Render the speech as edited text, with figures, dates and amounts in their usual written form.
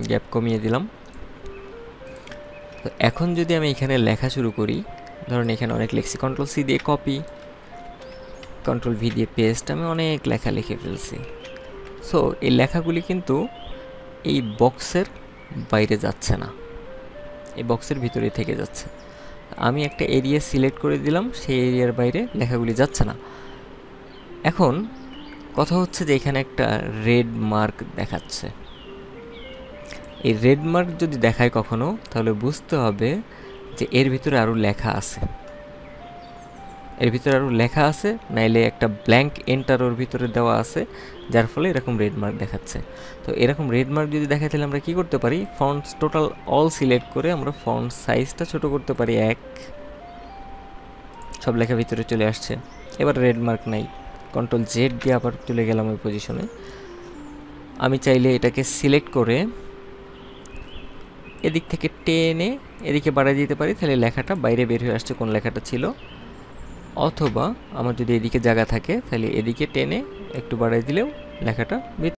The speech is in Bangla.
গ্যাপ কমিয়ে দিলাম। তো এখন যদি আমি এখানে লেখা শুরু করি, ধরুন এখানে অনেক লিখছি, কন্ট্রোল সি দিয়ে কপি, কন্ট্রোল ভি দিয়ে পেস্ট, আমি অনেক লেখা লিখে ফেলছি। সো এই লেখাগুলি কিন্তু এই বক্সের বাইরে যাচ্ছে না, এই বক্সের ভিতরে থেকে যাচ্ছে। আমি একটা এরিয়া সিলেক্ট করে দিলাম, সেই এরিয়ার বাইরে লেখাগুলি যাচ্ছে না। এখন কথা হচ্ছে যে এখানে একটা রেড মার্ক দেখাচ্ছে। এই রেড মার্ক যদি দেখায় কখনো, তাহলে বুঝতে হবে যে এর ভিতরে আরও লেখা আছে, এর ভিতরে আরও লেখা আছে, নাইলে একটা ব্ল্যাঙ্ক এন্টার ওর ভিতরে দেওয়া আছে, যার ফলে এরকম রেড মার্ক দেখাচ্ছে। তো এরকম রেড মার্ক যদি দেখায়, তাহলে আমরা কী করতে পারি, ফন্টস টোটাল অল সিলেক্ট করে আমরা ফন্ট সাইজটা ছোট করতে পারি 1, সব লেখা ভিতরে চলে আসছে। এবার রেড মার্ক নাই, কন্ট্রোল জেড দিয়ে আবার চলে গেলাম ওই পজিশনে। আমি চাইলে এটাকে সিলেক্ট করে এদিক থেকে টেনে এদিকে বাড়িয়ে দিতে পারি, তাহলে লেখাটা বাইরে বের হয়ে আসছে কোন লেখাটা ছিল। অথবা আমার যদি এদিকে জায়গা থাকে, তাহলে এদিকে টেনে একটু বাড়িয়ে দিলেও লেখাটা